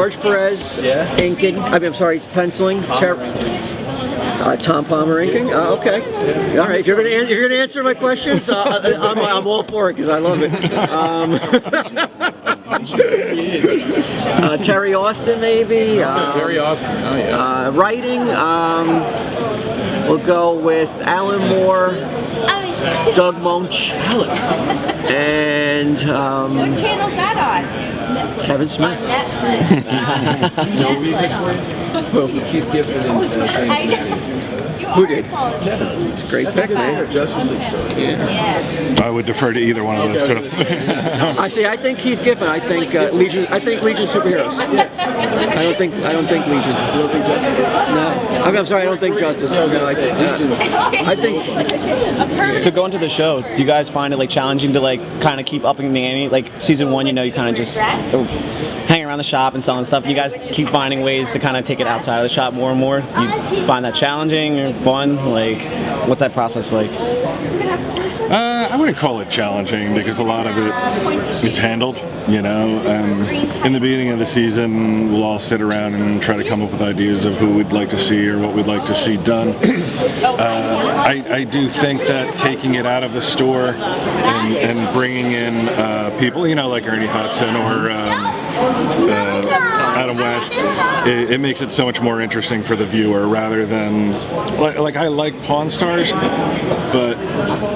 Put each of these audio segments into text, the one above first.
George Perez inking. I'm sorry, he's penciling. Tom Palmer inking. Okay. All right. If you're gonna answer my questions, I'm all for it because I love it. Terry Austin, maybe. Terry Austin. Oh yeah. Writing. We'll go with Alan Moore, Doug Monch, and What channel's that on? Kevin Smith. Keith Giffen and Who did? It's a great pick, man. Justice League. I would defer to either one of those two. I think Keith Giffen. I think Legion. I think Legion superheroes. I don't think Legion. You don't think Justice? No. I'm sorry. I don't think Justice. No. I think. So going to the show, do you guys find it like challenging to like kind of keep upping the ante? Like season 1, you know, you kind of just hang around the shop and selling stuff. You guys keep finding ways to kind of take it outside of the shop more and more. Do you find that challenging or fun? Like, what's that process like? I wouldn't call it challenging because a lot of it is handled, you know. In the beginning of the season, we'll all sit around and try to come up with ideas of who we'd like to see or what we'd like to see done. I do think that taking it out of the store and bringing in people, you know, like Ernie Hudson or Adam West, it makes it so much more interesting for the viewer rather than like I like Pawn Stars, but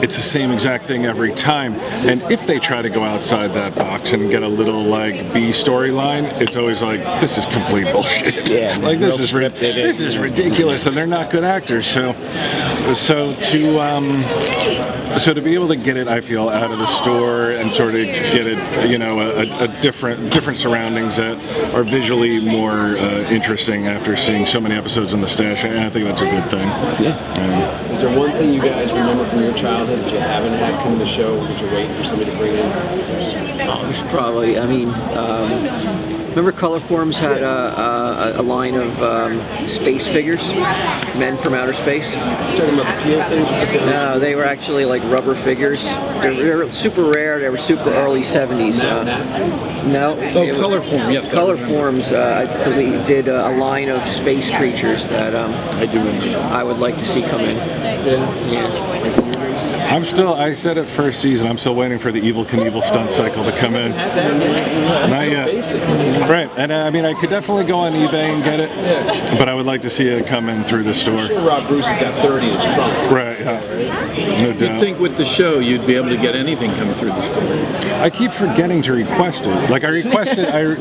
it's the same exact thing every time. And if they try to go outside that box and get a little like B storyline, it's always like, this is complete bullshit. Yeah, like this is ridiculous, and they're not good actors. So to be able to get it, I feel, out of the store and sort of get it, you know, a different surroundings that are visually more interesting after seeing so many episodes in the stash, I think that's a good thing. Yeah. Is there one thing you guys remember from your childhood that you haven't had come to the show, or that you're waiting for somebody to bring in? There's probably. Remember Color Forms had a line of space figures, men from outer space. You're talking about the peel things you put down? No, they were actually like rubber figures. They were super rare. They were super early 70s. No. Color Form, yes. Color Forms, I believe, did a line of space creatures that I do remember. I would like to see come in. Yeah. I said it first season, I'm still waiting for the Evel Knievel stunt cycle to come in. Not yet. Right, and I could definitely go on eBay and get it, but I would like to see it come in through the store. I'm sure Rob Bruce has got 30 in his trunk. Right, yeah. No doubt. You'd think with the show you'd be able to get anything coming through the store. I keep forgetting to request it. Like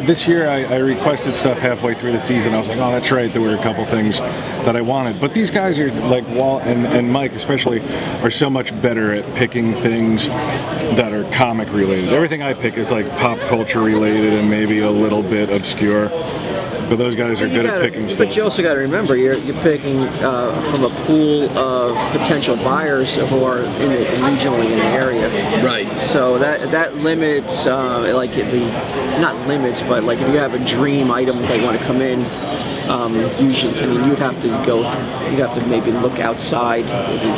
this year I requested stuff halfway through the season. I was like, oh, that's right, there were a couple things that I wanted. But these guys are like, Walt and Mike especially, are so much better at picking things that are comic related. Everything I pick is like pop culture related and maybe a little bit obscure. But those guys are good at picking stuff. But you also got to remember, you're picking from a pool of potential buyers who are regionally in the area. Right. So that limits, not limits, but like if you have a dream item that you want to come in, usually, you'd have to maybe look outside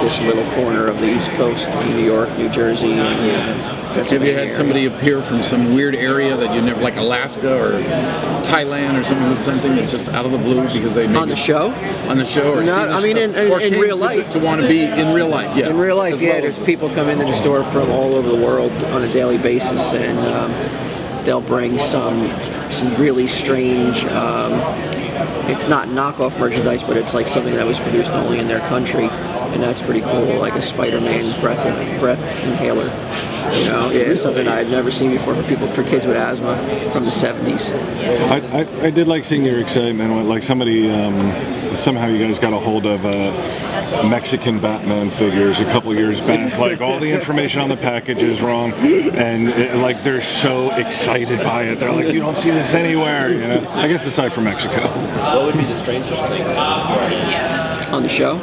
this little corner of the East Coast, New York, New Jersey. Have you had somebody appear from some weird area that you never, like Alaska or Thailand or something that's just out of the blue because they made on the show? On the show, or in real life. To want to be in real life, yeah. In real life, yeah. There's people come into the store from all over the world on a daily basis, and they'll bring some really strange. It's not knockoff merchandise, but it's like something that was produced only in their country, and that's pretty cool. Like a Spider-Man breath inhaler. You know, something I had never seen before for kids with asthma from the 70s. I did like seeing your excitement when like somebody somehow you guys got a hold of Mexican Batman figures a couple years back. Like all the information on the package is wrong, and like they're so excited by it. They're like, you don't see this anywhere. You know, I guess aside from Mexico. What would be the strangest thing on the show?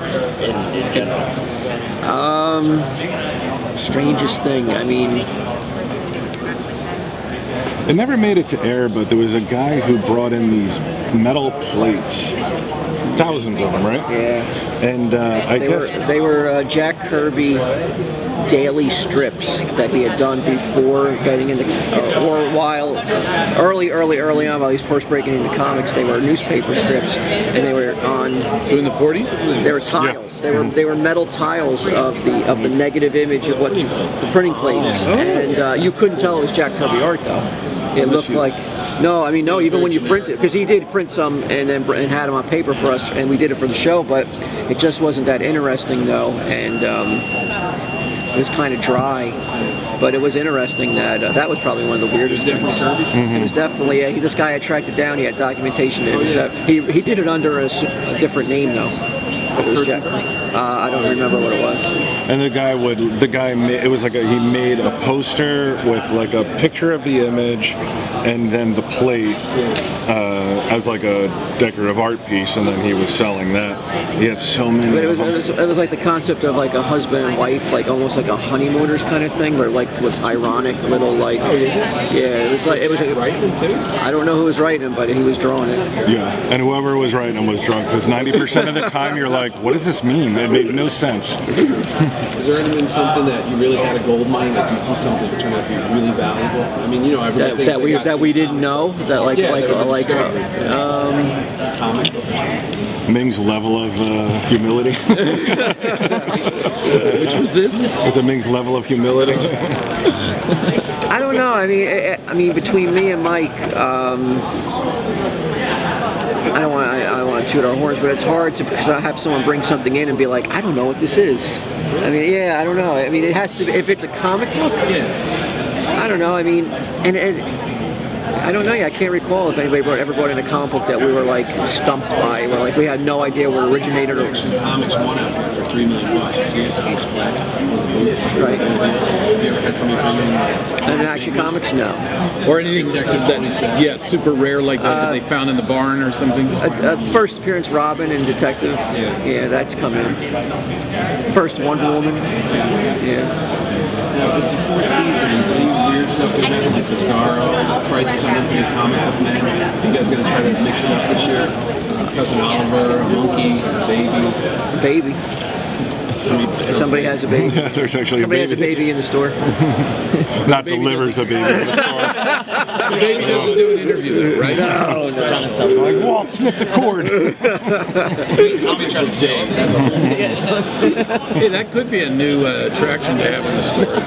Strangest thing. It never made it to air, but there was a guy who brought in these metal plates. Thousands of them, right? Yeah. And I guess they were Jack Kirby daily strips that he had done before getting into, or while early on, while he was first breaking into comics. They were newspaper strips, and they were on. So in the 40s? They were tiles. They were metal tiles of the negative image of what the printing plates, and you couldn't tell it was Jack Kirby art though. It looked like. No, I mean, no, even when you print it, because he did print some and had them on paper for us, and we did it for the show, but it just wasn't that interesting, though, and it was kind of dry, but it was interesting that was probably one of the weirdest things. It was definitely, this guy I tracked it down, he had documentation, it was he did it under a different name, though. But it was Jack. I don't remember what it was. And it was like he made a poster with like a picture of the image, and then the plate as like a decorative art piece, and then he was selling that. He had so many. But it was like the concept of like a husband and wife, like almost like a honeymooners kind of thing, where like with ironic little like. Yeah, it was like writing him too. I don't know who was writing him, but he was drawing it. Yeah, and whoever was writing him was drunk, because 90% of the time you're like, what does this mean? It made no sense. Has there ever been something that you really had a gold mine that you threw something that turned out to be really valuable? I mean, everybody thinks that we didn't know that comic. Ming's level of humility. Which was this? Was it Ming's level of humility? I don't know. I mean, between me and Mike, I don't want to toot our horns, but it's hard because I have someone bring something in and be like, I don't know what this is. I mean, yeah, I don't know. I mean, it has to be, if it's a comic book. Yeah. I don't know. I mean, and I don't know. I can't recall if anybody ever brought in a comic book that we were like stumped by, where like we had no idea where it originated or. Some comics won out there for $3 million. You see it on display. Right. Have you ever had somebody bring in? And Action Comics, no. Or anything that, super rare like that they found in the barn or something? First appearance, Robin and Detective. Yeah, that's come in. First Wonder Woman. Yeah. Now, it's the 4th season. Any weird stuff going on like Bizarro, Crisis on Infinite Comic Book Man? You guys gonna try to mix it up this year? Cousin Oliver, a monkey, a baby. Somebody has a baby. Yeah, there's actually Somebody a has a baby in the store. Not delivers a baby in the store. The baby doesn't do an interview there, right? No. Like, Walt, snip the cord. Somebody trying to say. Hey, that could be a new attraction to have in the store.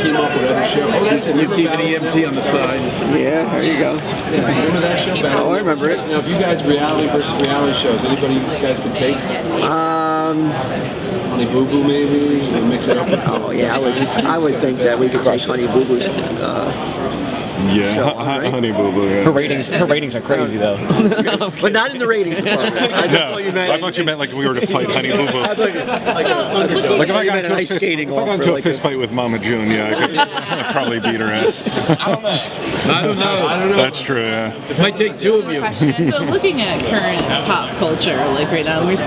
Came up with other show. Oh, that's it. You keep an EMT on the side. Yeah, there you go. Remember that show? Oh, I remember it. Now, if you guys reality versus reality shows, anybody you guys could take? Honey Boo Boo maybe? Mix it up. Oh yeah, I would think that we could take Honey Boo Boo's. Honey Boo Boo. Yeah. Her ratings are crazy though. But not in the ratings department. I thought you meant like we were to fight Honey Boo Boo. Like if I got into a fist fight with Mama June, yeah, I could probably beat her ass. I don't know. That's true. Yeah. It might take two of you. So looking at current pop culture, like right now, we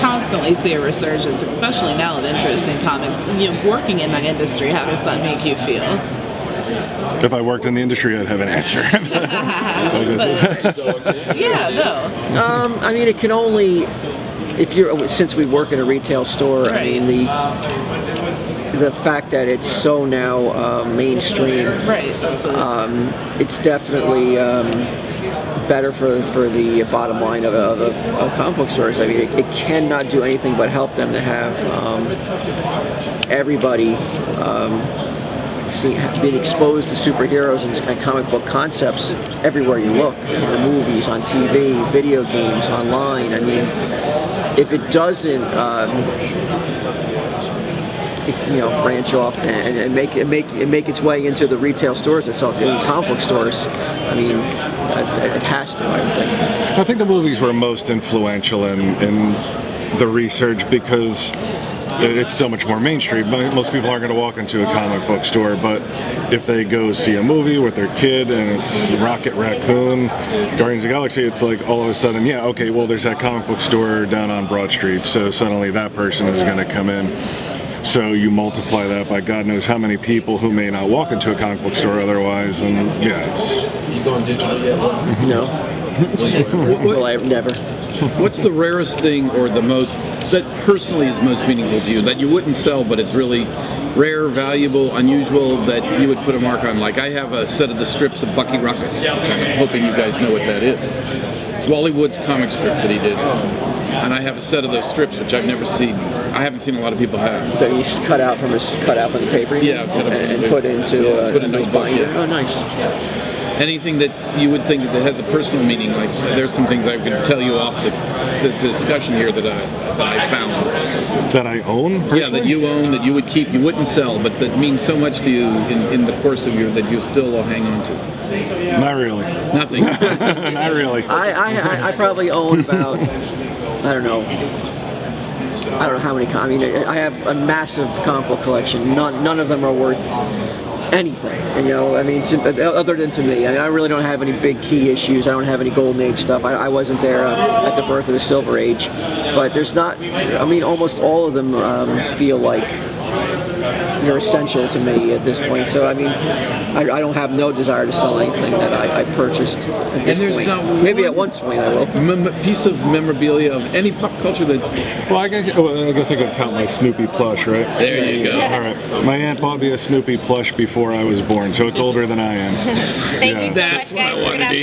constantly see a resurgence, especially now with interest in comics. Working in that industry, how does that make you feel? If I worked in the industry, I'd have an answer. I mean, it can only since we work in a retail store. Right. I mean, the fact that it's so now mainstream. Right. It's definitely better for the bottom line of comic book stores. I mean, it cannot do anything but help them to have everybody. Being exposed to superheroes and comic book concepts everywhere you look, in the movies, on TV, video games, online. I mean, if it doesn't, branch off and make its way into the retail stores itself, in comic book stores, I mean, it has to. I would think. I think the movies were most influential in the research because it's so much more mainstream. Most people aren't going to walk into a comic book store, but if they go see a movie with their kid and it's Rocket Raccoon, Guardians of the Galaxy, it's like all of a sudden, there's that comic book store down on Broad Street, so suddenly that person is going to come in. So you multiply that by God knows how many people who may not walk into a comic book store otherwise, and it's... You going digital yet? No. Well, I never. What's the rarest thing or the most that personally is most meaningful to you that you wouldn't sell, but it's really rare, valuable, unusual that you would put a mark on? Like I have a set of the strips of Bucky Ruckus, which I'm hoping you guys know what that is. It's Wally Wood's comic strip that he did, and I have a set of those strips which I've never seen. I haven't seen a lot of people have. That you cut out from the paper. Yeah, cut out and put into put a into nice a book, binder. yeah. Oh, nice. Anything that you would think that has a personal meaning, like there's some things I could tell you off the discussion here that I found. That I own? Personally? Yeah, that you own, that you would keep, you wouldn't sell, but that means so much to you in the course of that you still will hang on to. Not really. Nothing. Not really. I probably own about, I don't know how many. I mean, I have a massive comic book collection. None of them are worth anything. And, you know, I mean, other than to me. I mean, I really don't have any big key issues. I don't have any golden age stuff. I wasn't there at the birth of the silver age. But there's not. I mean, almost all of them feel like they're essential to me at this point. So I mean, I don't have no desire to sell anything that I purchased at this And there's point. not Maybe one at one point I will. Piece of memorabilia of any pop culture that. Well, I guess I could count my Snoopy plush, right? There you go. All right. My aunt bought me a Snoopy plush before I was born, so it's older than I am. Thank you so That's much, what I guys. We're wanted gonna to